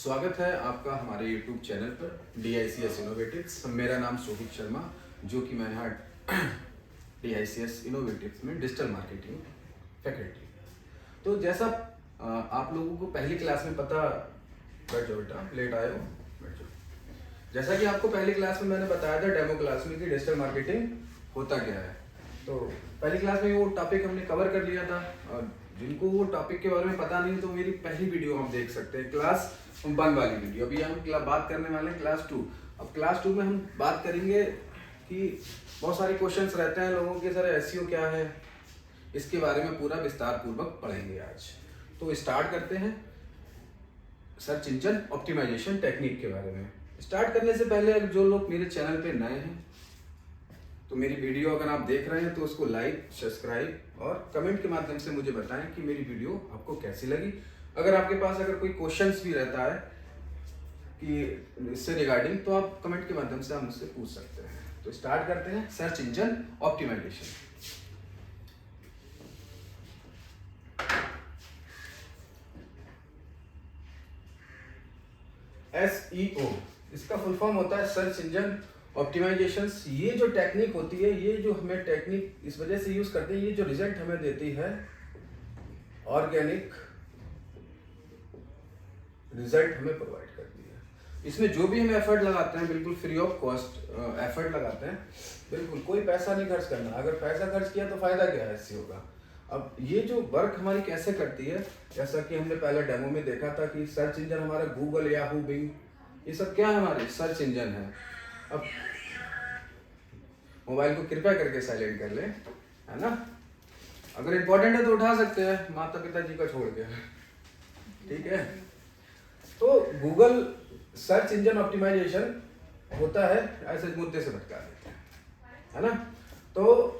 स्वागत है आपका हमारे YouTube चैनल पर DICS इनोवेटिव्स। मेरा नाम शोभित शर्मा, जो कि मैं यहाँ DICS इनोवेटिव्स में डिजिटल मार्केटिंग फैकल्टी। तो जैसा आप लोगों को पहली क्लास में पता, बैठ जाओ बेटा, लेट आए हो, बैठ जाओ। जैसा कि आपको पहली क्लास में मैंने बताया था डेमो क्लास में कि डिजिटल मार्केटिंग होता क्या है। तो पहली क्लास में वो टॉपिक हमने कवर कर लिया था, और जिनको वो टॉपिक के बारे में पता नहीं तो मेरी पहली वीडियो आप देख सकते हैं, क्लास 1 वाली वीडियो। अभी हम बात करने वाले हैं क्लास 2। अब क्लास 2 में हम बात करेंगे कि बहुत सारे क्वेश्चंस रहते हैं लोगों के, सर एसईओ क्या है, इसके बारे में पूरा विस्तार पूर्वक पढ़ेंगे आज। तो स्टार्ट करते हैं सर्च इंजन ऑप्टिमाइजेशन टेक्निक के बारे में। स्टार्ट करने से पहले जो लोग मेरे चैनल पे नए हैं तो मेरी वीडियो अगर आप देख रहे हैं तो उसको लाइक, सब्सक्राइब और कमेंट के माध्यम से मुझे बताएं कि मेरी वीडियो आपको कैसी लगी। अगर आपके पास कोई क्वेश्चंस भी रहता है कि इससे रिगार्डिंग, तो आप कमेंट के माध्यम से आप मुझसे पूछ सकते हैं। तो स्टार्ट करते हैं सर्च इंजन ऑप्टिमाइजेशन। SEO इसका फुल फॉर्म होता है सर्च इंजन ऑप्टिमाइजेशन। ये जो टेक्निक होती है, ये जो हमें टेक्निक इस वजह से यूज करते हैं, ये जो रिजल्ट हमें देती है, ऑर्गेनिक रिजल्ट हमें प्रोवाइड करती है। इसमें जो भी हम एफर्ट लगाते हैं बिल्कुल फ्री ऑफ कॉस्ट एफर्ट लगाते हैं, बिल्कुल कोई पैसा नहीं खर्च करना। अगर पैसा खर्च किया तो फायदा क्या है SEO का। अब ये जो वर्क हमारी कैसे करती है, जैसा कि हमने पहले डेमो में देखा था कि सर्च इंजन हमारा गूगल, याहू, बिंग, ये सब क्या है, हमारे सर्च इंजन है। अब मोबाइल को कृपया करके साइलेंट कर ले, है ना। अगर इम्पोर्टेंट है तो उठा सकते हैं, माता पिताजी का छोड़ के, ठीक है। तो गूगल सर्च इंजन ऑप्टिमाइजेशन होता है, ऐसे मुद्दे से भटका देते हैं, है ना। तो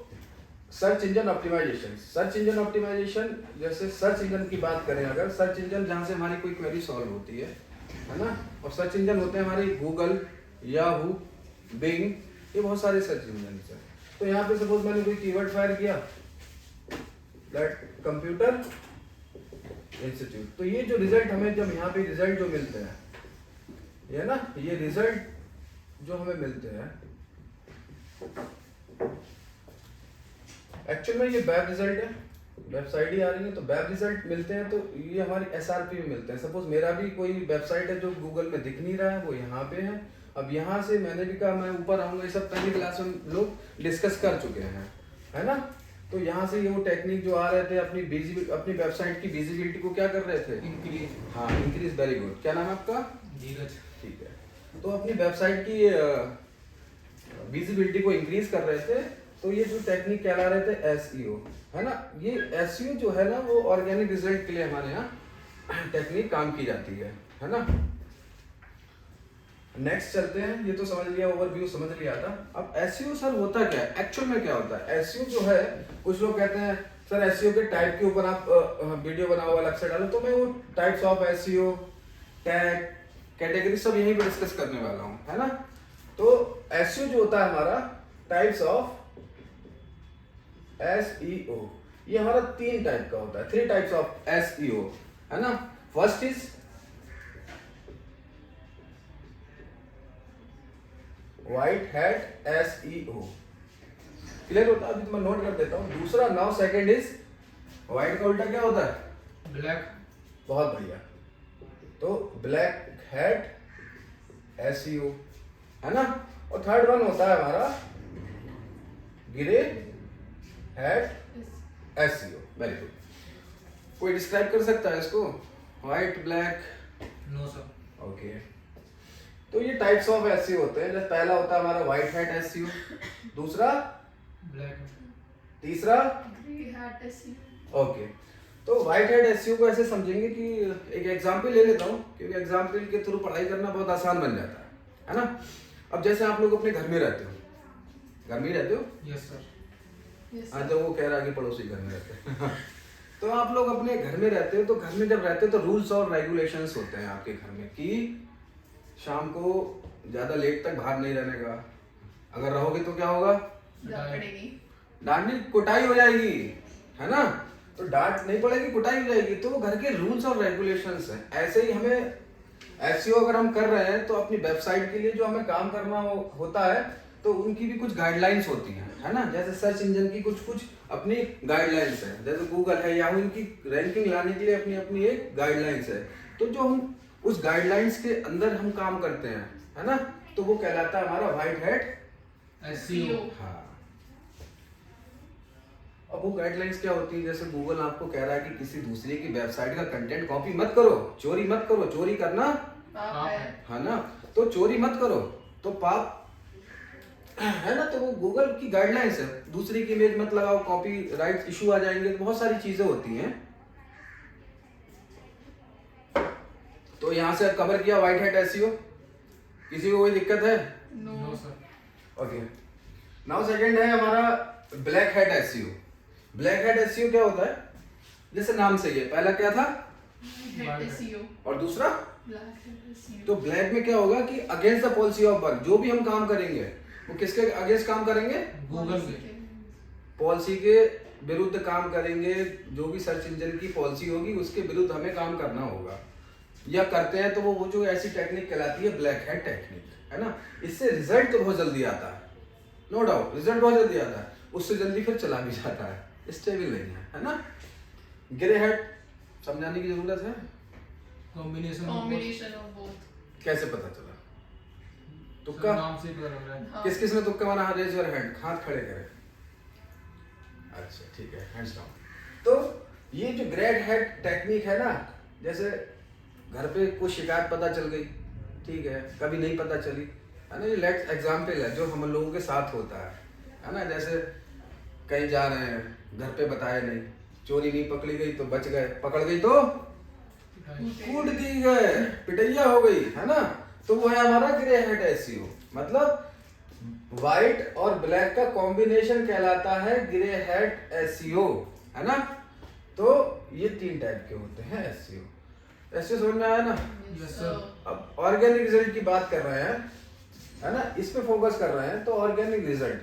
सर्च इंजन ऑप्टिमाइजेशन, जैसे सर्च इंजन की बात करें, अगर सर्च इंजन जहां से हमारी कोई क्वेरी सॉल्व होती है ना। और सर्च इंजन होते हैं हमारी गूगल, याहू, बिंग, ये बहुत सारे सर्च इंजन हैं। तो यहाँ पे सपोज मैंने कोई कीवर्ड फायर किया, कंप्यूटर इंस्टीट्यूट, तो ये जो रिजल्ट हमें, जब यहाँ पे रिजल्ट जो मिलते हैं, ये ना, ये रिजल्ट जो हमें मिलते हैं, एक्चुअल में ये वेब रिजल्ट है, वेबसाइट ही आ रही है, तो वेब रिजल्ट मिलते हैं, तो ये हमारी SRP में मिलते हैं। सपोज मेरा भी कोई वेबसाइट है जो गूगल में दिख नहीं रहा है, वो यहाँ पे है। अब यहाँ से मैंने भी कहा मैं ऊपर आऊंगा, ये सब पहली क्लास में लोग डिस्कस कर चुके हैं, है ना। तो यहाँ से ये वो टेक्निक जो आ रहे थे, अपनी वेबसाइट की विजिबिलिटी को क्या कर रहे थे, इंक्रीज। हाँ, इंक्रीज, वेरी गुड। क्या नाम है आपका? धीरज। ठीक है। तो अपनी वेबसाइट की विजिबिलिटी को इंक्रीज कर रहे थे, तो ये जो टेक्निक कहला रहे थे SEO, है ना। ये SEO जो है ना, वो ऑर्गेनिक रिजल्ट के लिए हमारे यहाँ टेक्निक काम की जाती है ना। नेक्स्ट चलते हैं, ये तो समझ लिया, ओवरव्यू समझ लिया था। अब SEO सर होता क्या है, एक्चुअल में क्या होता है SEO जो है। कुछ लोग कहते हैं सर SEO के टाइप के ऊपर आप वीडियो बना हुआ अलग से डालो, तो मैं वो types of SEO, tag, category सब यहीं पे डिस्कस करने वाला हूँ, है ना। तो SEO जो होता है हमारा, टाइप्स ऑफ SEO, ये हमारा 3 टाइप का होता है, 3 टाइप्स ऑफ SEO, है ना। First is white hat SEO, clear होता है, अभी तो मैं नोट कर देता हूँ। दूसरा, नाउ सेकंड इज, व्हाइट का उल्टा क्या होता है, ब्लैक। बहुत बढ़िया। तो ब्लैक हैट SEO, है ना। और थर्ड वन होता है हमारा grey hat SEO। Very good. कोई डिस्क्राइब कर सकता है इसको, white, black? No sir. Okay. तो ये टाइप्स ऑफ SEO होते हैं। जैसे पहला होता है हमारा व्हाइट हैट SEO, दूसरा ब्लैक, तीसरा ग्रे हैट SEO। ओके। तो व्हाइट हैट SEO को ऐसे समझेंगे कि एक एग्जांपल ले लेता हूँ, क्योंकि एग्जांपल के थ्रू पढ़ाई करना बहुत आसान बन जाता है ना। अब जैसे आप लोग अपने घर में रहते हो, घर में रहते हो? Yes sir. हाँ, तो वो कह रहा है कि पड़ोसी घर में रहते हैं तो आप लोग अपने घर में रहते हो, तो घर में जब रहते हो तो रूल्स और रेगुलेशंस होते हैं आपके घर में कि शाम को ज्यादा लेट तक बाहर नहीं रहने का। अगर रहोगे तो क्या होगा, डांट नहीं, कुटाई हो जाएगी, है ना। तो डांट नहीं पड़ेगी, कुटाई हो जाएगी। तो वो घर के रूल्स और रेगुलेशंस हैं। ऐसे ही हमें एसईओ अगर हम कर रहे हैं तो अपनी वेबसाइट के लिए जो हमें काम करना होता है तो उनकी भी कुछ गाइडलाइंस होती हैं, है ना। जैसे सर्च इंजन की कुछ कुछ अपनी गाइडलाइंस है, जैसे गूगल है या इनकी रैंकिंग लाने के लिए अपनी अपनी एक गाइडलाइंस है। तो जो हम उस गाइडलाइंस के अंदर हम काम करते हैं, है ना, तो वो कहलाता है हमारा व्हाइट हैट एसईओ। हाँ। अब वो गाइडलाइंस क्या होती है, जैसे गूगल आपको कह रहा है कि किसी दूसरे की वेबसाइट का कंटेंट कॉपी मत करो, चोरी मत करो, चोरी करना पाप है ना, तो चोरी मत करो तो पाप है ना। तो वो गूगल की गाइडलाइंस है, दूसरे की इमेज मत लगाओ, कॉपी राइट इशू आ जाएंगे, तो बहुत सारी चीजें होती हैं। तो यहाँ से कवर किया व्हाइट हैट एसईओ। किसी को कोई दिक्कत है? No sir. Okay, now second है हमारा black hat SEO. Black hat SEO क्या होता है, जैसे नाम से ही है, पहला क्या था एसईओ और दूसरा ब्लैक एसईओ। तो ब्लैक में क्या होगा कि against the policy of work, जो भी हम काम करेंगे वो किसके अगेंस्ट काम करेंगे, गूगल के पॉलिसी के विरुद्ध काम करेंगे। जो भी सर्च इंजन की पॉलिसी होगी उसके विरुद्ध हमें काम करना होगा, या करते हैं तो वो जो ऐसी टेक्निक कहलाती है ब्लैक हैट टेक्निक, है ना। इससे रिजल्ट तो बहुत जल्दी आता है, नो डाउट रिजल्ट बहुत जल्दी आता है, उससे जल्दी फिर चला भी जाता है, स्टेबल नहीं है ना। ग्रे हैट समझाने की जरूरत है, कॉम्बिनेशन ऑफ बोथ। कैसे पता चला? तुक्का? नाम से पता लग रहा है। किस किस ने तुक्का मारा? रेज योर हैंड, हाथ खड़े करें। अच्छा ठीक है, हैंड्स डाउन। तो ये जो ग्रेड हेड टेक्निक है ना, जैसे घर पे कुछ शिकायत पता चल गई, ठीक है, कभी नहीं पता चली, है ना। ये लेट्स एग्जाम्पल है जो हम लोगों के साथ होता है ना। जैसे कहीं जा रहे हैं, घर पे बताया नहीं, चोरी नहीं पकड़ी गई तो बच गए, पकड़ गई तो कूट दी गए, पिटैया हो गई, है ना। तो वो है हमारा ग्रे हेड एसईओ, मतलब व्हाइट और ब्लैक का कॉम्बिनेशन कहलाता है ग्रे हेड एसईओ, है ना। तो ये 3 टाइप के होते हैं एसईओ। एसईओ समझ में आया ना? Yes sir. अब ऑर्गेनिक रिजल्ट की बात कर रहे हैं, है ना, इस पे फोकस कर रहे हैं। तो ऑर्गेनिक रिजल्ट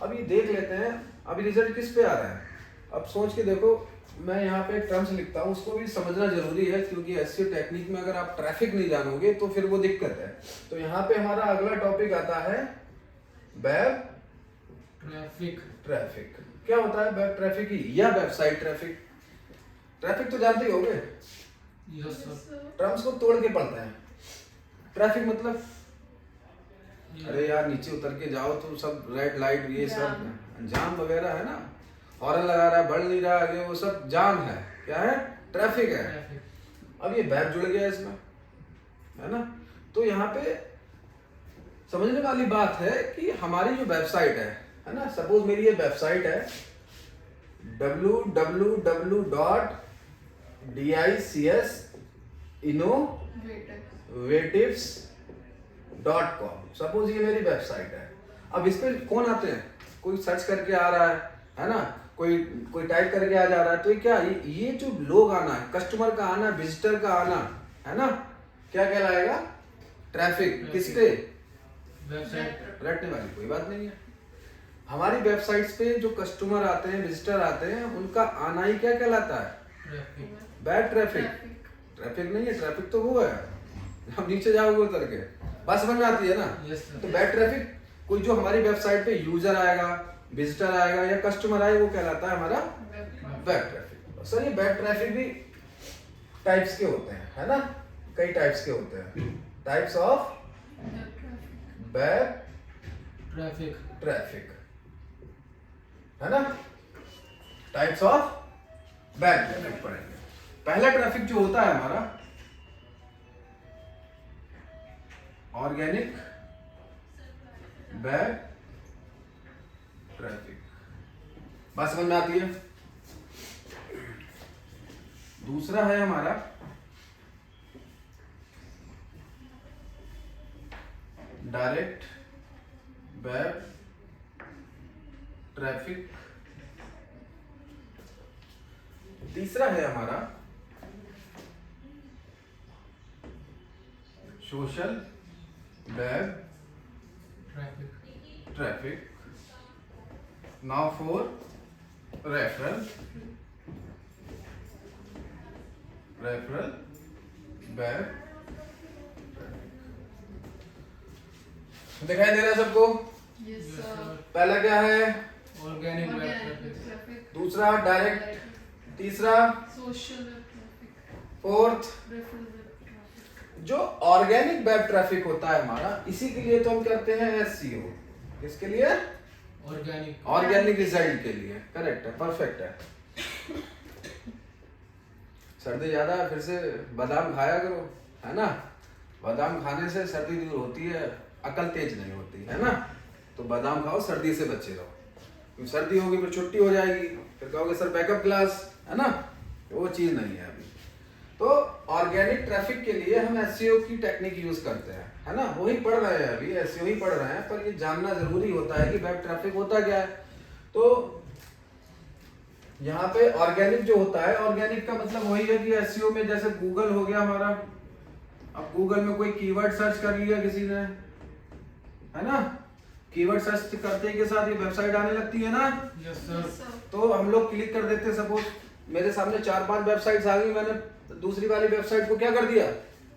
अब ये देख लेते हैं, अभी रिजल्ट किस पे आ रहा है। अब सोच के देखो, मैं यहाँ पे एक टर्म्स लिखता हूँ, उसको भी समझना जरूरी है, क्योंकि एसईओ टेक्निक में अगर आप ट्रैफिक नहीं जानोगे तो फिर वो दिक्कत है। तो यहाँ पे हमारा अगला टॉपिक आता है वेब ट्रैफिक। ट्रैफिक क्या होता है? वेब ट्रैफिक ही या वेबसाइट ट्रैफिक। ट्रैफिक तो जानते ही होगे, यस सर। टर्म्स को तोड़ के पढ़ते हैं। ट्रैफिक मतलब अरे यार नीचे उतर के जाओ तो सब रेड लाइट ये सब जाम वगैरह है ना, हॉर्न लगा रहा है, बढ़ नहीं रहा आगे, वो सब जाम है। क्या है? ट्रैफिक है। अब ये वेब जुड़ गया इसमें, है ना। तो यहाँ पे समझने वाली बात है कि हमारी जो वेबसाइट है ना, सपोज मेरी ये वेबसाइट है www.dicinnovatives.com। सपोज ये मेरी वेबसाइट है। अब इस पे कौन आते हैं? कोई सर्च करके आ रहा है ना, कोई कोई टाइप करके आ जा रहा है। तो ये क्या, ये जो लोग आना है, कस्टमर का आना, विजिटर का आना, है ना, क्या कहलाएगा? ट्रैफिक। किस पे? वेबसाइट। रटने वाली कोई बात नहीं है। हमारी वेबसाइट्स पे जो कस्टमर आते हैं, विजिटर आते हैं, उनका आना ही क्या कहलाता है? ट्रैफिक। Bad traffic. ट्रैफिक नहीं है, ट्रैफिक तो वो है हम नीचे जाओगे उतर के, बस समझ में आती है ना। Yes sir. तो बैड ट्रैफिक कोई जो हमारी वेबसाइट पे यूजर आएगा, विजिटर आएगा या कस्टमर आएगा, वो कहलाता है हमारा बैड ट्रैफिक। सर ये बैड ट्रैफिक भी टाइप्स के होते हैं, है ना, कई टाइप्स के होते हैं। Types of bad traffic. Traffic, है ना। टाइप्स ऑफ बैड ट्रैफिक पढ़ेंगे। पहला ट्रैफिक जो होता है हमारा ऑर्गेनिक बैड ट्रैफिक, बात समझ में आती है। दूसरा है हमारा डायरेक्ट वेब ट्रैफिक। तीसरा है हमारा social web traffic. Traffic. Now for referral web दिखाई दे रहा है सबको? Yes, Yes, sir. sir. पहला क्या है? Organic web Organic traffic. traffic. दूसरा डायरेक्ट, तीसरा, Social web traffic. Fourth. Referral web traffic. जो ऑर्गेनिक वेब ट्रैफिक होता है हमारा, इसी के लिए तो हम करते हैं एसईओ। किसके लिए? Organic. ऑर्गेनिक रिजल्ट के लिए। करेक्ट है, परफेक्ट है। सर्दी ज्यादा है, फिर से बादाम खाया करो, है ना? बादाम खाने से सर्दी दूर होती है, अकल तेज नहीं होती, है ना? तो बादाम खाओ, सर्दी से बचे रहो। क्योंकि सर्दी होगी फिर छुट्टी हो जाएगी, फिर कहोगे सर बैकअप क्लास, है ना? वो चीज नहीं है अभी। तो ऑर्गेनिक ट्रैफिक के लिए हम एसईओ की टेक्निक यूज करते हैं, है ना? वही पढ़ रहे हैं अभी, एसईओ ही पढ़ रहे हैं, पर ये जानना जरूरी होता है कि वेब ट्रैफिक होता क्या है। तो यहाँ पे ऑर्गेनिक जो होता है, ऑर्गेनिक का मतलब वही है कि एसईओ में जैसे गूगल हो गया हमारा। अब गूगल में कोई कीवर्ड सर्च कर लिया किसी ने, है ना? कीवर्ड सर्च करते के साथ ये वेबसाइट आने लगती है ना? Yes, sir. Yes, sir. तो हम लोग क्लिक कर देते हैं। सपोज मेरे सामने 4-5 वेबसाइट्स आ गई, मैंने दूसरी वाली वेबसाइट को क्या कर दिया?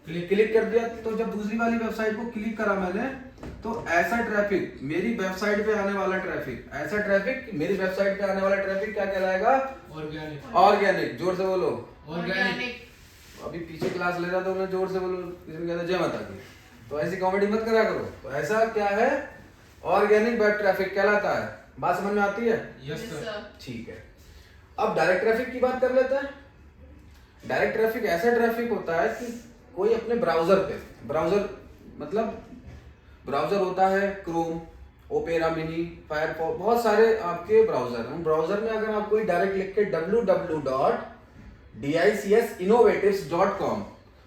क्लिक कर दिया। तो जब दूसरी वाली वेबसाइट को क्लिक करा मैंने, तो ऐसा ट्रैफिक, मेरी वेबसाइट पे आने वाला ट्रैफिक, ऐसा ट्रैफिक मेरी वेबसाइट पे आने वाला ट्रैफिक क्या कहलाएगा? Organic. ऑर्गेनिक। जोर से बोलो। Organic. अभी पीछे क्लास ले रहा था, उन्हें जोर से बोलो, किसी ने कहता जय माता की। तो ऐसी कॉमेडी मत करा करो। तो ऐसा क्या है? ऑर्गेनिक वेब ट्रैफिक कहलाता है। बात समझ में आती है? Yes, sir. ठीक है। अब डायरेक्ट ट्रैफिक की बात कर लेते हैं। डायरेक्ट ट्रैफिक ऐसा ट्रैफिक होता है कि कोई अपने ब्राउजर पे, ब्राउजर मतलब ब्राउजर होता है क्रोम, ओपेरा मिनी, फायरफॉक्स, बहुत सारे आपके ब्राउजर हैं। ब्राउजर में अगर आप कोई डायरेक्ट लिख के www.dicsinnovatives.com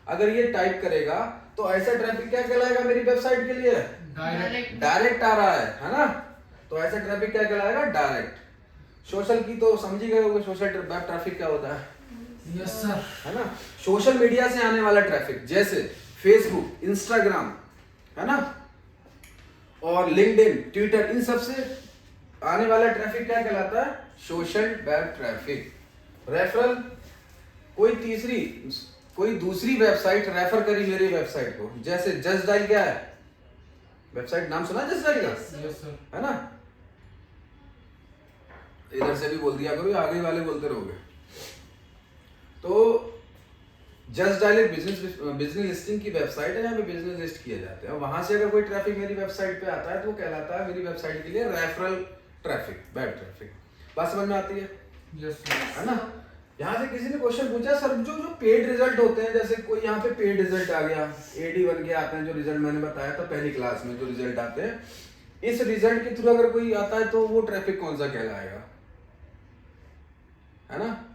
अगर ये टाइप करेगा, तो ऐसा ट्रैफिक क्या कहलाएगा मेरी वेबसाइट के लिए? Direct. डायरेक्ट आ रहा है ना? तो ऐसा ट्रैफिक क्या कहलाएगा? डायरेक्ट। सोशल की तो समझ ही गए होंगे, सोशल वेब ट्रैफिक क्या होता है, Yes, sir. है ना? सोशल मीडिया से आने वाला ट्रैफिक, जैसे फेसबुक, इंस्टाग्राम, है ना, और लिंक्डइन, ट्विटर, इन सब से आने वाला ट्रैफिक क्या कहलाता है? Social web traffic. रेफरल, कोई दूसरी वेबसाइट रेफर करी मेरी वेबसाइट को, जैसे जस्ट डायल क्या है? वेबसाइट नाम सुना जस्ट डायल का? Yes, sir. है ना? इधर से भी बोल दिया करो, आगे वाले बोलते रहोगे। तो जस्ट डायल एक बिजनेस लिस्टिंग की वेबसाइट है, जहाँ पे बिजनेस लिस्ट किए जाते हैं। वहां से अगर कोई ट्रैफिक मेरी वेबसाइट पे आता है, तो वो कहलाता है मेरी वेबसाइट के लिए रेफरल ट्रैफिक, वेब ट्रैफिक। बात समझ में आती है? Yes, sir. है ना? यहाँ से किसी ने क्वेश्चन पूछा, सर जो पेड रिजल्ट होते हैं, जैसे कोई यहाँ पे पेड रिजल्ट आ गया, एडी बन के आते हैं, जो रिजल्ट मैंने बताया था पहली क्लास में, जो रिजल्ट आते हैं, इस रिजल्ट के थ्रू अगर कोई आता है, तो वो ट्रैफिक कौन सा कहलाएगा? है ना?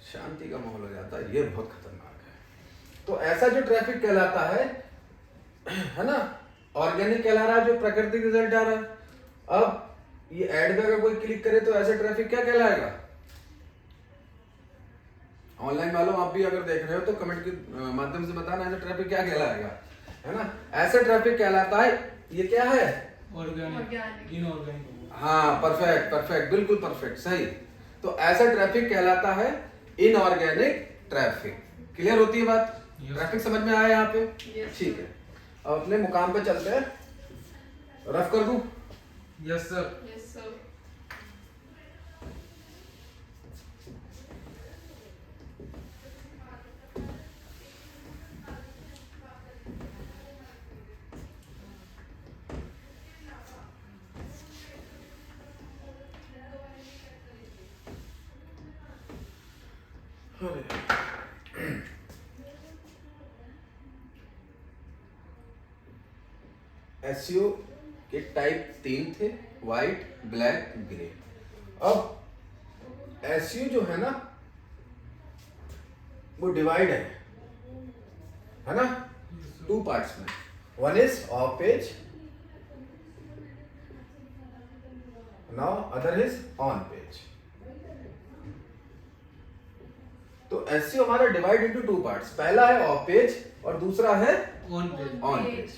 शांति का माहौल हो जाता है, ये बहुत खतरनाक है। तो ऐसा जो ट्रैफिक कहलाता है ना, ऑर्गेनिक कहला रहा है, जो प्राकृतिक रिजल्ट आ रहा है। अब ये ऐड पे अगर कोई क्लिक करे, तो ऐसा ट्रैफिक क्या कहलाएगा? ऑनलाइन वालों, आप भी अगर देख रहे हो तो कमेंट के माध्यम से बताना, ऐसा ट्रैफिक क्या कहलाएगा, है ना? ऐसा ट्रैफिक कहलाता है, ये क्या है? Organic. Organic. Inorganic. हाँ, परफेक्ट, बिल्कुल परफेक्ट, सही। तो ऐसा ट्रैफिक कहलाता है इनऑर्गेनिक ट्रैफिक। क्लियर होती है बात? Yes. ट्रैफिक समझ में आया यहाँ पे? Yes, ठीक है। अब अपने मुकाम पे चलते हैं। रफ कर दूं? Yes, sir. Yes, sir. SEO के टाइप 3 थे, व्हाइट, ब्लैक, ग्रे। अब एसईओ जो है ना, वो डिवाइड है ना, 2 पार्ट्स में। One is of page, now other is on page. तो एसईओ हमारा डिवाइड इनटू 2 पार्ट्स। पहला है ऑफ पेज और दूसरा है On page. On page.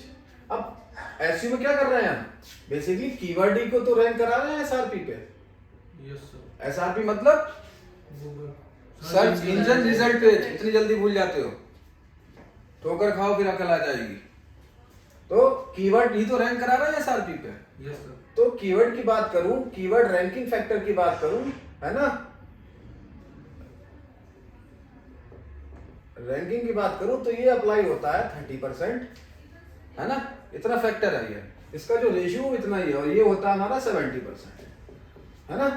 अब एसईओ में क्या कर रहे हैं हम? बेसिकली कीवर्ड ही को तो रैंक करा रहे हैं एसआरपी पे। Yes, sir. एसआरपी मतलब Google. Search engine result page. इतनी जल्दी भूल जाते हो? ठोकर खाओ फिर अकल आ जाएगी। तो कीवर्ड ही तो रैंक करा रहा है एसआरपी पे। Yes sir. तो कीवर्ड की बात करूं, कीवर्ड रैंकिंग फैक्टर की बात करूं, है ना, रैंकिंग की बात करूं तो ये अप्लाई होता है 30%, है ना, इतना फैक्टर है ये, इसका जो रेशियो इतना ही है, और ये होता है हमारा 70%, है ना।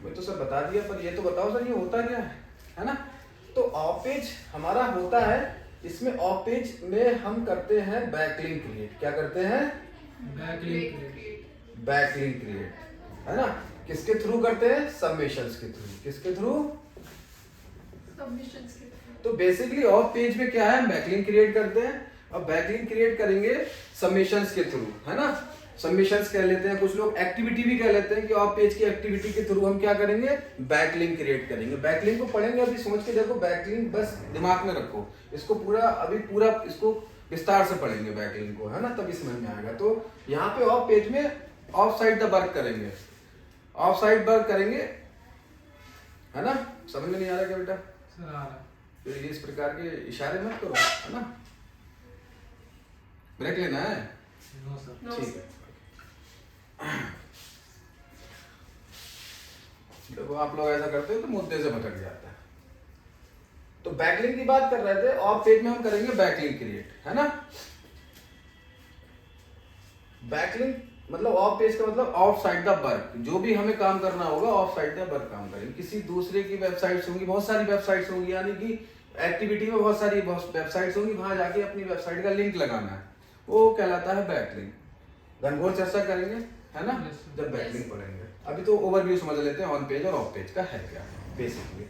मैं तो सब बता दिया, पर ये तो बताओ सर ये होता क्या है ना। तो ऑफ पेज हमारा होता है, इसमें ऑफ पेज में हम करते हैं बैकलिंक क्रिएट। क्या करते हैं? बैकलिंक बैकलिंक क्रिएट, है ना। किसके थ्रू करते हैं? सबमिशंस के थ्रू। किसके थ्रू? Submissions के through. तो बेसिकली ऑफ पेज में क्या है, हम बैकलिंक क्रिएट करते हैं। अब बैकलिंक क्रिएट करेंगे सबमिशंस के थ्रू, है ना। सबमिशंस कह लेते हैं, कुछ लोग एक्टिविटी भी कह लेते हैं कि ऑफ पेज की एक्टिविटी के थ्रू हम क्या करेंगे, बैकलिंक क्रिएट करेंगे। बैकलिंक को पढ़ेंगे, अभी समझ के देखो, बैकलिंक बस दिमाग में रखो, इसको पूरा इसको विस्तार से पढ़ेंगे बैकलिंक को, है ना, तभी समझ में आएगा। तो यहाँ पे ऑफ पेज में ऑफ साइड द वर्क करेंगे, ऑफ साइड वर्क करेंगे, है ना। समझ में नहीं आ रहा क्या बेटा? सर आ रहा है। तो ये इस प्रकार के इशारे मत करो, है ना। ब्रेक लेना है? No sir. No, ठीक sir. है। देखो आप लोग ऐसा करते हो तो मुद्दे से भटक जाता है। तो बैकलिंक की बात कर रहे थे, ऑफ पेज में हम करेंगे बैकलिंक क्रिएट, है ना। बैकलिंक मतलब ऑफ पेज का मतलब ऑफ साइड द वर्क, जो भी हमें काम करना होगा ऑफ साइड द वर्क काम करेंगे। किसी दूसरे की वेबसाइट्स होंगी, बहुत सारी वेबसाइट्स होंगी, यानी कि एक्टिविटी में बहुत सारी वेबसाइट्स होंगी, वहां जाके अपनी वेबसाइट का लिंक लगाना है, वो कहलाता है बैकलिंक। घनघोर चर्चा करेंगे, है ना, Yes, sir. जब बैकलिंक पढ़ेंगे। अभी तो ओवरव्यू समझ लेते हैं ऑन पेज और ऑफ पेज का है क्या बेसिकली।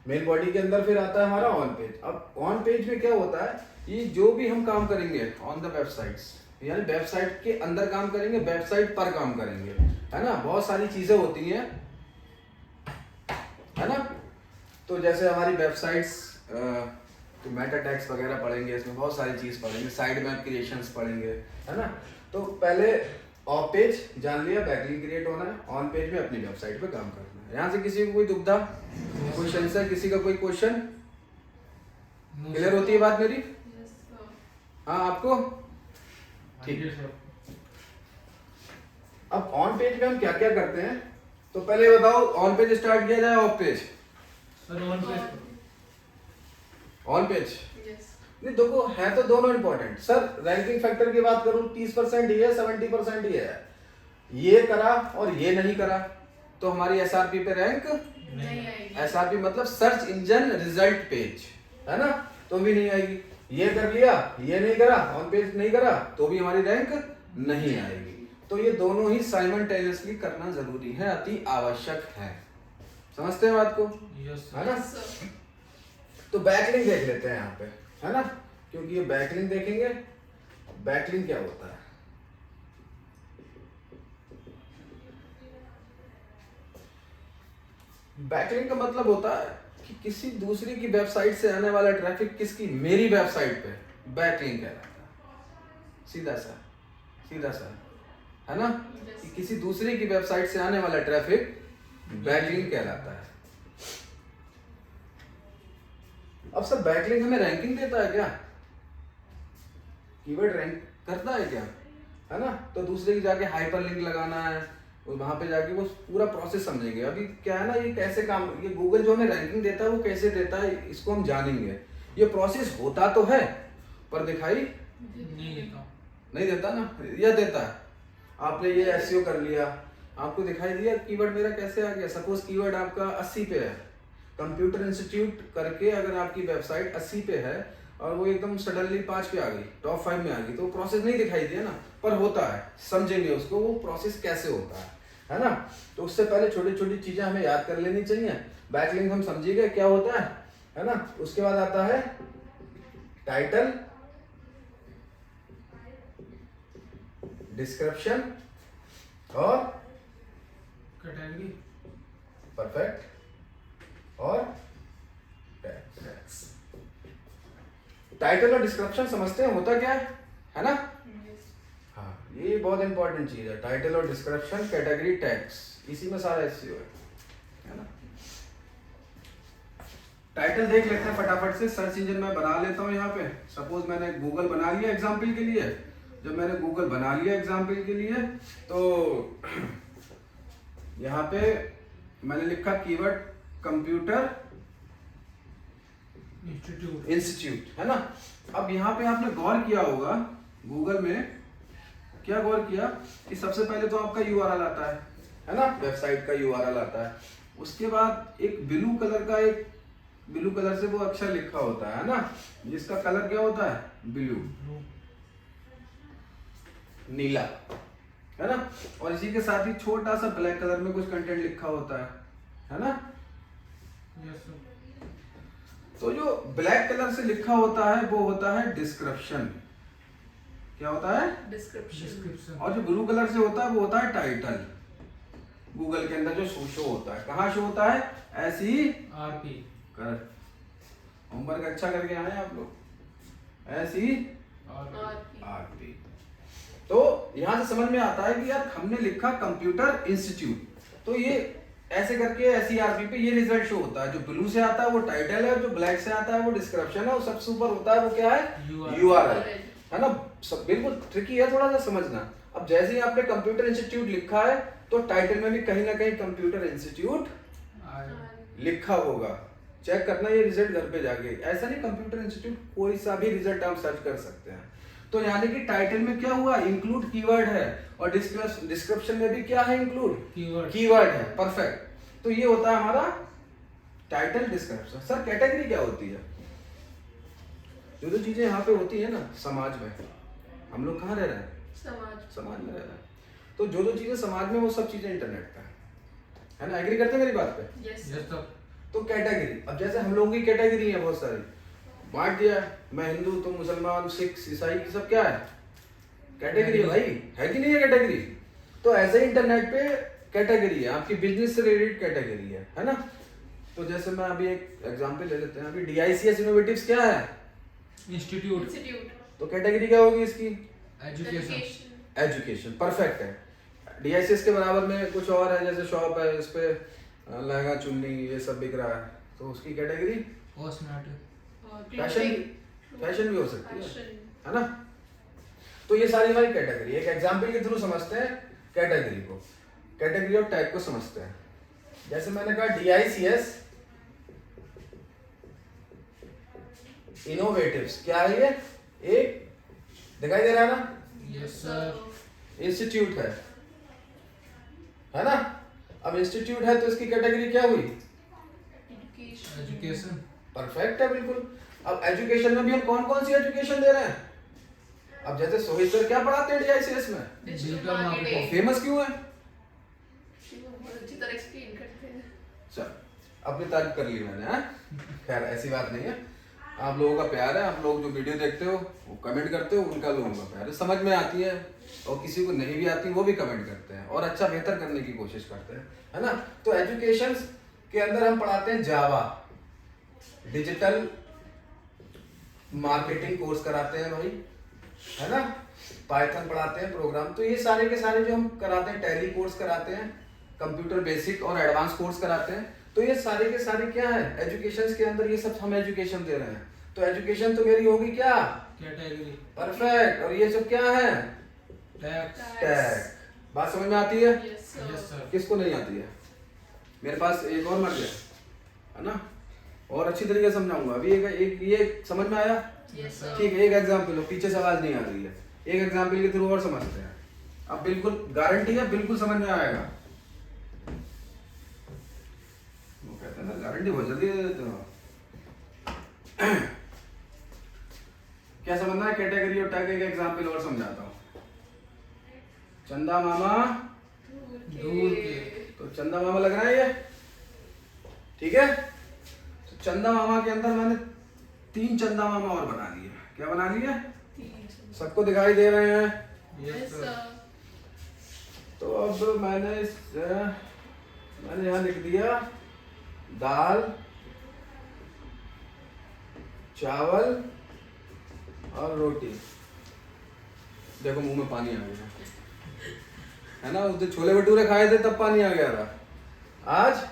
मेन बॉडी के अंदर फिर आता है हमारा ऑन पेज। अब ऑन पेज में क्या होता है, ये जो भी हम काम करेंगे ऑन द वेबसाइट्स, यानी वेबसाइट के अंदर काम करेंगे, वेबसाइट पर काम करेंगे, है ना। बहुत सारी चीजें होती हैं, है ना। तो जैसे हमारी वेबसाइट्स, तो मेटा टैग्स वगैरह पढ़ेंगे, इसमें बहुत सारी चीज पढ़ेंगे, साइड मैप क्रिएशंस पढ़ेंगे, है ना। तो पहले ऑफ पेज जान लिया, बैकलिंक क्रिएट होना है, ऑन पेज में अपनी वेबसाइट पे काम करना है। यहाँ से किसी को कोई दुविधा, कोई सेंसर, किसी का कोई क्वेश्चन, नो क्लियर होती है बात मेरी? Yes, sir. हाँ आपको? ठीक ठीक है। सर। अब ऑन पेज में हम क्या क्या करते हैं, तो पहले ये बताओ, ऑन पेज स्टार्ट किया जाए of page? Sir on page. On page. Yes. नहीं देखो, है तो दोनों इंपॉर्टेंट। सर रैंकिंग फैक्टर की बात करूं, 30% ये है, 70% ये है, ये करा और ये नहीं करा तो हमारी एसआरपी पे रैंक, नहीं आएगी. एसआरपी मतलब सर्च इंजन रिजल्ट पेज, है ना, तो भी नहीं आएगी। ये कर लिया, ये नहीं करा, ऑन पेज नहीं करा, तो भी हमारी रैंक नहीं आएगी। तो ये दोनों ही साइमल्टेनियसली करना जरूरी है, अति आवश्यक है। समझते हैं बात को, यस है सर। ना। Yes, sir. तो बैकलिंक देख लेते हैं यहाँ पे, है ना, क्योंकि ये बैकलिंक देखेंगे। बैकलिंक क्या होता है? बैकलिंक का मतलब होता है कि किसी दूसरी की वेबसाइट से आने वाला ट्रैफिक किसकी, मेरी वेबसाइट पे, बैकलिंक कहलाता है। सीधा सा, है ना, कि किसी दूसरे की वेबसाइट से आने वाला ट्रैफिक बैकलिंक कहलाता है। अब सर बैकलिंक हमें रैंकिंग देता है क्या, कीवर्ड रैंक करता है क्या, है ना। तो दूसरे की जाके हाइपरलिंक लगाना है, और वहां पे जाके वो पूरा प्रोसेस समझेंगे। अभी क्या है ना, ये कैसे काम, ये गूगल जो हमें रैंकिंग देता है वो कैसे देता है, इसको हम जानेंगे। ये प्रोसेस होता तो है पर दिखाई नहीं देता। नहीं देता ना, यह देता है। आपने ये एसईओ कर लिया, आपको दिखाई दिया कीवर्ड मेरा कैसे आ गया। सपोज कीवर्ड आपका 80 पे है, कंप्यूटर इंस्टीट्यूट करके अगर आपकी वेबसाइट 80 पे है और वो एकदम सडनली 5 पे आ गई, टॉप 5 में आ गई, तो प्रोसेस नहीं दिखाई दिया ना, पर होता है। समझेंगे उसको, वो प्रोसेस कैसे होता है ना। तो उससे पहले छोटी छोटी चीजें हमें याद कर लेनी चाहिए। बैकलिंक हम समझिएगा क्या होता है ना। उसके बाद आता है टाइटल, डिस्क्रिप्शन और कैटेगरी। परफेक्ट, और टैग्स। टाइटल और डिस्क्रिप्शन समझते हैं होता क्या है ना। Yes. हाँ, ये बहुत इंपॉर्टेंट चीज है, टाइटल और डिस्क्रिप्शन, कैटेगरी, टैग्स, इसी में सारा एसईओ है ना। टाइटल देख लेते हैं फटाफट से। सर्च इंजन मैं बना लेता हूँ यहाँ पे। सपोज मैंने गूगल बना लिया एग्जाम्पल के लिए। जब मैंने गूगल बना लिया एग्जाम्पल के लिए तो यहाँ पे मैंने लिखा कीवर्ड कंप्यूटर इंस्टीट्यूट, है ना। अब यहाँ पे आपने गौर किया होगा गूगल में, क्या गौर किया कि सबसे पहले तो आपका यूआरएल आता है ना, वेबसाइट का यूआरएल आता है। उसके बाद एक ब्लू कलर से वो अक्षर लिखा होता है ना, जिसका कलर क्या होता है, ब्लू, नीला, है ना। और इसी के साथ ही छोटा सा ब्लैक कलर में कुछ कंटेंट लिखा होता है ना। Yes sir. तो जो ब्लैक कलर से लिखा होता है वो होता है डिस्क्रिप्शन। क्या होता है, डिस्क्रिप्शन। और जो ब्लू कलर से होता है वो होता है टाइटल। गूगल के अंदर जो शो होता है, कहाँ शो होता है, आरपी। करेक्ट, होमवर्क अच्छा करके आए आप लोग, आरपी। तो यहाँ से समझ में आता है कि यार हमने लिखा कंप्यूटर इंस्टीट्यूट, तो ये ऐसे करके SERP पे ये रिजल्ट शो होता है। जो ब्लू से आता है वो टाइटल है, जो ब्लैक से आता है वो डिस्क्रिप्शन है, और सबसे ऊपर होता है वो क्या है, URL, है ना। सब बिल्कुल ट्रिकी है थोड़ा सा समझना। अब जैसे ही आपने कंप्यूटर इंस्टीट्यूट लिखा है तो टाइटल में भी कहीं ना कहीं कंप्यूटर इंस्टीट्यूट लिखा होगा। चेक करना ये रिजल्ट घर पे जाके, ऐसा नहीं कंप्यूटर इंस्टीट्यूट कोई सा भी रिजल्ट आप सर्च कर सकते हैं। तो यानी कि टाइटल में क्या हुआ, इंक्लूड कीवर्ड है, और डिस्क्रिप्शन में भी क्या है, इंक्लूड कीवर्ड है। परफेक्ट। तो ये होता है हमारा टाइटल डिस्क्रिप्शन। सर कैटेगरी क्या होती है, जो चीजें यहाँ पे होती है ना समाज में, हम लोग कहाँ रह रहे हैं, समाज में रह रहे हैं, तो जो चीजें समाज में वो सब चीजें इंटरनेट पे है ना। एग्री करते हैं मेरी बात पे? Yes sir. तो कैटेगरी, अब जैसे हम लोगों की कैटेगरी है बहुत सारी, बांट दिया, मैं हिंदू, तुम मुसलमान, सिख, ईसाई, सब क्या है, कैटेगरी है भाई, है कि नहीं है कैटेगरी। तो ऐसे ही इंटरनेट पे कैटेगरी है, आपकी बिजनेस से रिलेटेड कैटेगरी है ना। तो जैसे मैं अभी एक एग्जांपल ले लेते हैं, अभी DICS इनोवेटिव्स क्या है, इंस्टीट्यूट। तो कैटेगरी क्या होगी इसकी, एजुकेशन। परफेक्ट है। DICS के बराबर में कुछ और है, जैसे शॉप है, इस पे लहंगा चुन्नी ये सब बिक रहा है, तो उसकी कैटेगरी कॉस्मेटिक। फैशन भी हो सकती है ना। तो ये सारी हमारी कैटेगरी, एक एग्जांपल के थ्रू समझते हैं कैटेगरी को, कैटेगरी और टैग को समझते हैं। जैसे मैंने कहा DICS इनोवेटिव्स, क्या है ये, एक दिखाई दे रहा है ना, यस सर। इंस्टीट्यूट है ना। अब इंस्टीट्यूट है तो इसकी कैटेगरी क्या हुई, एजुकेशन। परफेक्ट है, बिल्कुल। अब एजुकेशन में भी हम कौन कौन सी एजुकेशन दे रहे हैं, अब जैसे सोहित सर क्या पढ़ाते हैं DICS में, डिजिटल मार्केटिंग। फेमस क्यों है, अच्छी तरह एक्सप्लेन करते हैं। चल अपनी तारीफ कर ली मैंने, हाँ? खैर ऐसी बात नहीं है, आप लोगों का प्यार है, आप लोग जो वीडियो देखते हो वो कमेंट करते हो, उनका लोगों का प्यार है, समझ में आती है, और किसी को नहीं भी आती वो भी कमेंट करते हैं और अच्छा बेहतर करने की कोशिश करते हैं, है ना। तो एजुकेशन के अंदर हम पढ़ाते हैं जावा, डिजिटल मार्केटिंग कोर्स कराते हैं भाई, है ना, पाइथन पढ़ाते हैं प्रोग्राम, तो ये सारे के सारे जो हम कराते हैं, टैली कोर्स कराते हैं, कंप्यूटर बेसिक और एडवांस कोर्स कराते हैं। तो ये सारे के सारे क्या है, एजुकेशन के अंदर ये सब हम एजुकेशन दे रहे हैं। तो एजुकेशन तो मेरी होगी क्या, कैटेगरी। परफेक्ट। और ये सब क्या है, टैग। बात समझ में आती है, यस सर। किसको नहीं आती है, मेरे पास एक और मर गया है ना, और अच्छी तरीके से समझाऊंगा। अभी एक ये समझ में आया, यस सर। ठीक है। एक एग्जाम्पल हो, पीछे से आवाज नहीं आ रही है, एक एग्जाम्पल के थ्रू और समझते हैं। अब बिल्कुल गारंटी है, बिल्कुल समझ में आएगा, वो कहते हैं ना गारंटी बहुत जल्दी दे देते हो। क्या समझना है, कैटेगरी और टैग, एक एग्जाम्पल और समझाता हूँ। चंदा मामा दूर के। तो चंदा मामा लग रहा है ये, ठीक है। तो चंदा मामा के अंदर मैंने 3 चंदा मामा और बना लिए। क्या बना लिए, सबको दिखाई दे रहे हैं, यस सर। तो अब मैंने यहाँ लिख दिया दाल, चावल और रोटी। देखो मुंह में पानी आ गया है ना, उस दिन छोले भटूरे खाए थे तब पानी आ गया था, आज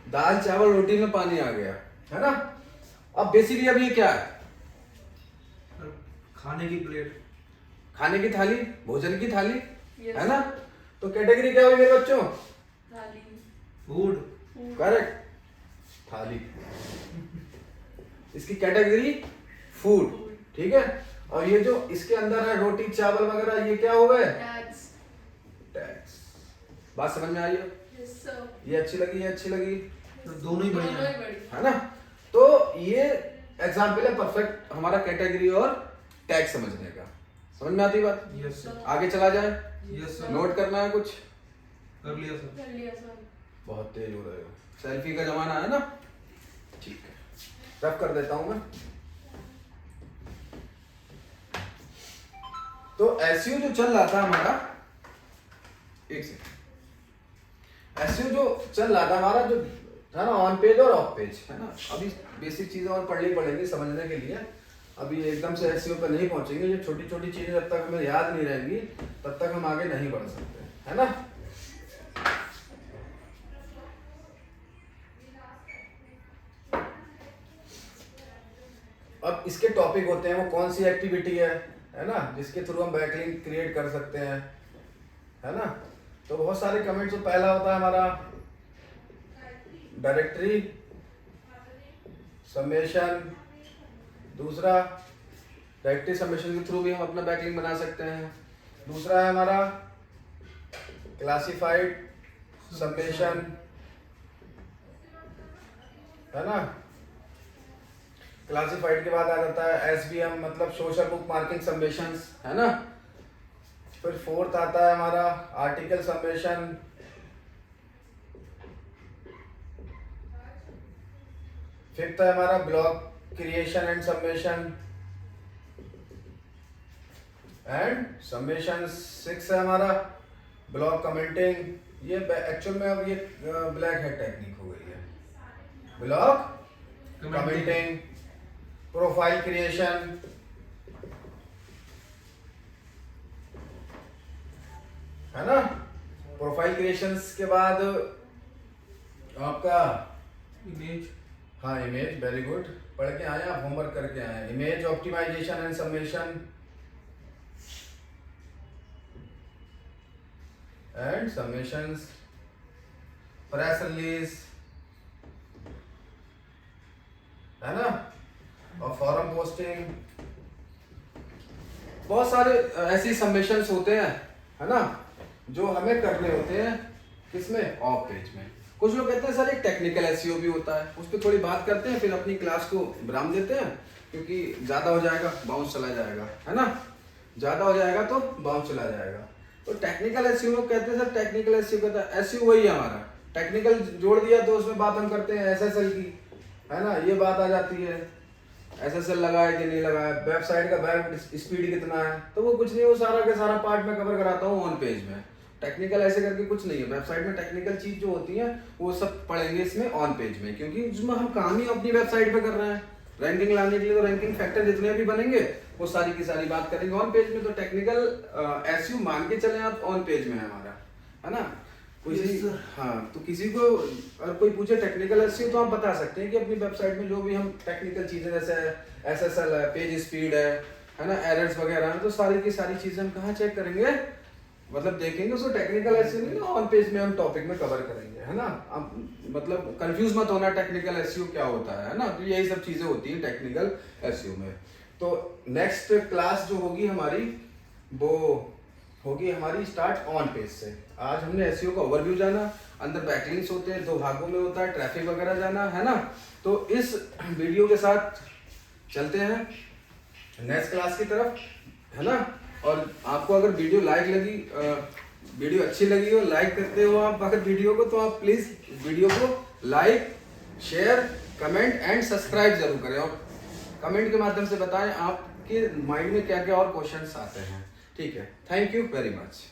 दाल चावल रोटी में पानी आ गया, है ना। अब बेसिकली अब ये क्या है, सर खाने की प्लेट, खाने की थाली, भोजन की थाली, Yes. है ना। तो कैटेगरी क्या हुई मेरे बच्चों, थाली, फूड, food, करेक्ट, थाली, इसकी कैटेगरी फूड, ठीक है। और ये जो इसके अंदर है रोटी चावल वगैरह, ये क्या हो गए, Tags. टैक्स। बात समझ में आई है, Yes, sir. ये अच्छी लगी, ये अच्छी लगी, सर दोनों ही बढ़िया दोनों ही है। बढ़िया। है ना। तो ये एग्जाम्पल है परफेक्ट हमारा कैटेगरी और टैग समझने का। समझ में आती है बात, यस सर, आगे चला जाए, यस सर, नोट करना है कुछ, कर लिया सर। कर लिया सर। बहुत तेज हो रहे हो, सेल्फी का जमाना है ना, ठीक है, रफ कर देता हूं मैं। तो एसईओ जो चल रहा था हमारा, एक सेकंड, एसईओ जो चल रहा था हमारा, जो था ना ऑन पेज और ऑफ पेज, है ना। अभी बेसिक चीजें और पढ़नी पड़ेंगी समझने के लिए, अभी एकदम से एसईओ पर नहीं पहुंचेंगे। ये छोटी छोटी चीजें जब तक हमें याद नहीं रहेंगी तब तक हम आगे नहीं बढ़ सकते, है ना। अब इसके टॉपिक होते हैं, वो कौन सी एक्टिविटी है ना, जिसके थ्रू हम बैकलिंक क्रिएट कर सकते हैं, है ना। तो बहुत सारे कमेंट्स, तो पहला होता है हमारा डायरेक्टरी समेशन, दूसरा डायरेक्टरी समेशन के थ्रू भी हम अपना बैकलिंक बना सकते हैं, दूसरा है हमारा क्लासिफाइड समेशन, है ना। क्लासिफाइड के बाद आ जाता है एसबीएम, मतलब सोशल बुक मार्किंग समेशंस, है ना। फिर फोर्थ आता है हमारा आर्टिकल समेशन, फिफ्थ है हमारा blog creation and summation, and summation six है हमारा ब्लॉग कमेंटिंग। ये एक्चुअल में अब ये ब्लैक हेड टेक्निक हो गई है, ब्लॉग कमेंटिंग, प्रोफाइल क्रिएशन, है ना। प्रोफाइल क्रिएशंस के बाद आपका इमेज, हाँ इमेज, वेरी गुड, पढ़ के आए आप, होमवर्क करके आए। Image optimization and summation and summations, press release, है ना, और फॉरम पोस्टिंग। बहुत सारे ऐसे समेशंस होते हैं, है ना, जो हमें करने होते हैं, किसमें, ऑफ पेज में। कुछ लोग कहते हैं सर एक टेक्निकल एसईओ भी होता है, उस पर थोड़ी बात करते हैं, फिर अपनी क्लास को विराम देते हैं, क्योंकि ज़्यादा हो जाएगा बाउंस चला जाएगा, है ना, ज़्यादा हो जाएगा तो बाउंस चला जाएगा। तो टेक्निकल एसईओ लोग कहते हैं सर टेक्निकल एसईओ कहता है, एसईओ वही है हमारा, टेक्निकल जोड़ दिया तो उसमें बात हम करते हैं एसएसएल की, है ना, ये बात आ जाती है, एसएसएल लगाया कि नहीं लगाया, वेबसाइट का वेब स्पीड कितना है, तो वो कुछ नहीं, वो सारा का सारा पार्ट में कवर कराता हूँ ऑन पेज में। टेक्निकल ऐसे करके कुछ नहीं है, वेबसाइट में टेक्निकल चीज जो होती है वो सब पढ़ेंगे इसमें ऑन पेज में, क्योंकि उसमें हम काम ही अपनी वेबसाइट पे कर रहे हैं, रैंकिंग लाने के लिए। तो रैंकिंग फैक्टर जितने भी बनेंगे वो सारी की सारी बात करेंगे ऑन पेज में। तो टेक्निकल एसईओ मान के चले आप ऑन पेज में है हमारा, है ना। किसी हाँ, तो किसी को अगर कोई पूछे टेक्निकल एसईओ तो आप बता सकते हैं कि अपनी वेबसाइट में जो भी हम टेक्निकल चीजें, जैसे एसएसएल है, पेज स्पीड है ना, एरर्स वगैरह हैं, तो सारी की सारी चीजें हम कहाँ चेक करेंगे, मतलब देखेंगे। उसको टेक्निकल एसईओ नहीं ना, ऑन पेज में हम टॉपिक में कवर करेंगे, है ना। आप मतलब कंफ्यूज मत होना टेक्निकल एसईओ क्या होता है ना। तो यही सब चीजें होती हैं टेक्निकल एसईओ में। तो नेक्स्ट क्लास जो होगी हमारी, वो होगी हमारी स्टार्ट ऑन पेज से। आज हमने एसईओ का ओवरव्यू जाना, अंदर बैकलिंक्स होते हैं, 2 भागों में होता है, ट्रैफिक वगैरह जाना, है ना। तो इस वीडियो के साथ चलते हैं नेक्स्ट क्लास की तरफ, है ना। और आपको अगर वीडियो वीडियो अच्छी लगी हो, लाइक करते हो आप अगर वीडियो को, तो आप प्लीज वीडियो को like, share, comment and subscribe जरूर करें, और कमेंट के माध्यम से बताएं आपके माइंड में क्या क्या और क्वेश्चंस आते हैं, ठीक है। Thank you very much.